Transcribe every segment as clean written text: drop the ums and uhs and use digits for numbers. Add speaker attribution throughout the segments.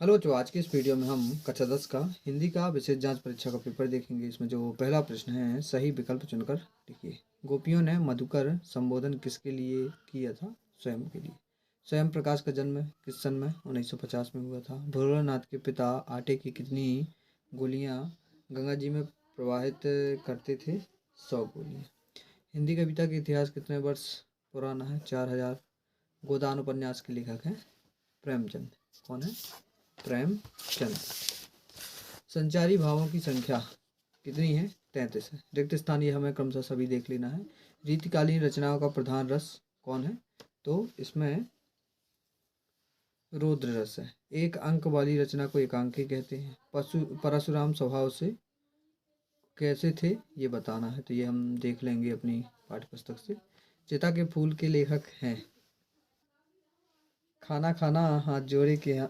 Speaker 1: Hello जो आज की इस वीडियो में हम कक्षा 10 का हिंदी का विशेष जांच परीक्षा का पेपर देखेंगे। इसमें जो पहला प्रश्न है, सही विकल्प चुनकर लिखिए। गोपियों ने मधुकर संबोधन किसके लिए किया था? स्वयं के लिए। स्वयं प्रकाश का जन्म किस सन में? 1950 में हुआ था। भोलानाथ के पिता आटे की कितनी गोलियां गंगा जी में प्रवाहित करते थे? 100 गोलियां। हिंदी कविता का इतिहास कितने वर्ष पुराना है? 4000। गोदान उपन्यास के लेखक हैं प्रेमचंद। कौन है? प्रेमचंद। संचारी भावों की संख्या कितनी है? 33 है। रिक्त स्थान ये हमें क्रमशः सभी देख लेना है। रीतिकालीन रचनाओं का प्रधान रस कौन है? तो इसमें रौद्र रस है। एक अंक वाली रचना को एकांकी कहते हैं। परशुराम स्वभाव से कैसे थे ये बताना है, तो ये हम देख लेंगे अपनी पाठ्य पुस्तक से। चिता के फूल के लेखक हैं खाना खाना हाथ जोड़े के।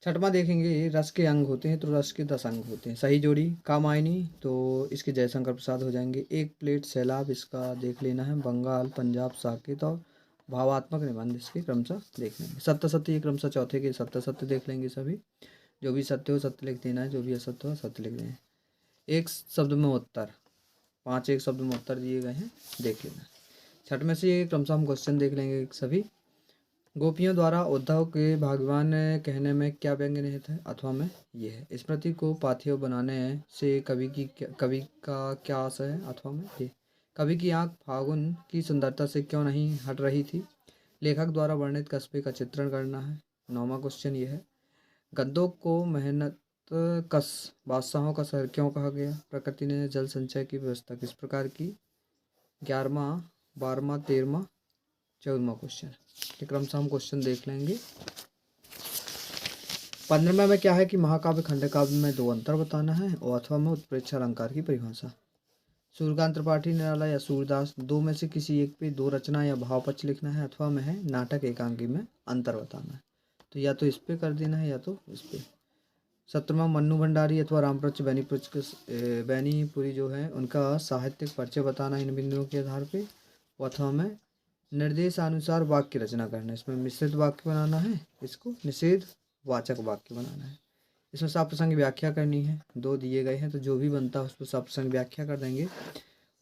Speaker 1: छठवां देखेंगे, रस के अंग होते हैं तो रस के 10 अंग होते हैं। सही जोड़ी कामायनी, तो इसके जयशंकर प्रसाद हो जाएंगे। एक प्लेट सैलाब, इसका देख लेना है। बंगाल, पंजाब, साकेत और भावात्मक निबंध इसके क्रमशः देख लेंगे। सत्य सत्य ये क्रमशः चौथे के सत्य सत्य देख लेंगे सभी। जो भी सत्य हो सत्य लिख देना है, जो भी असत्य हो सत्य लिख देना है। एक शब्द में उत्तर, 5 एक शब्द में उत्तर दिए गए हैं, देख लेना है। छठ में से ये क्रमशः हम क्वेश्चन देख लेंगे सभी। गोपियों द्वारा उद्धव के भगवान कहने में क्या व्यंग्य निहित है? अथवा में ये है। स्मृति को पाथेय बनाने से कवि का क्या आशय है? अथवा में ये। कवि की आंख फागुन की सुंदरता से क्यों नहीं हट रही थी? लेखक द्वारा वर्णित कस्बे का चित्रण करना है। 9वां क्वेश्चन ये है। गद्दों को मेहनत कश बादशाहों का शहर क्यों कहा गया? प्रकृति ने जल संचय की व्यवस्था किस प्रकार की? 11वां, 12वां, 13वां, 14वां क्वेश्चन के क्रम से हम क्वेश्चन देख लेंगे। 15वें में क्या है कि महाकाव्य खंडकाव्य में 2 अंतर बताना है और अथवा में उत्प्रेक्षा अलंकार की परिभाषा। सूर्यकांत त्रिपाठी, निराला या सूरदास, 2 में से किसी एक पे 2 रचना या भावपक्ष लिखना है। अथवा में है नाटक एकांकी में अंतर बताना है। तो या तो इस पे कर देना है या तो इस पे। 17वां, मन्नू भंडारी अथवा रामप्रच बैनीपुरी जो है उनका साहित्यिक परिचय बताना इन बिंदुओं के आधार पे। अथवा में निर्देशानुसार वाक्य रचना करना है। इसमें मिश्रित वाक्य बनाना है, इसको निषेध वाचक वाक्य बनाना है। इसमें सप्रसंग व्याख्या करनी है। 2 दिए गए हैं तो जो भी बनता है उस पर सप्रसंग व्याख्या कर देंगे।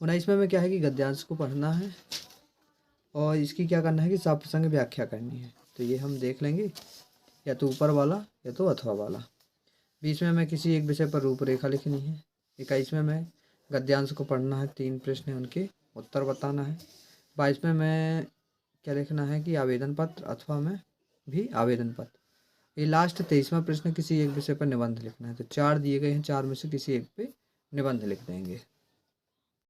Speaker 1: 19वें में क्या है कि गद्यांश को पढ़ना है और इसकी क्या करना है कि सप्रसंग व्याख्या करनी है। तो ये हम देख लेंगे, या तो ऊपर वाला या तो अथवा वाला। 20वें में किसी एक विषय पर रूपरेखा लिखनी है। 21वें में गद्यांश को पढ़ना है, 3 प्रश्न हैं उनके उत्तर बताना है। 22वें में क्या लिखना है कि आवेदन पत्र, अथवा में भी आवेदन पत्र। ये लास्ट 23वां प्रश्न, किसी एक विषय पर निबंध लिखना है। तो 4 दिए गए हैं, 4 में से किसी एक पे निबंध लिख देंगे।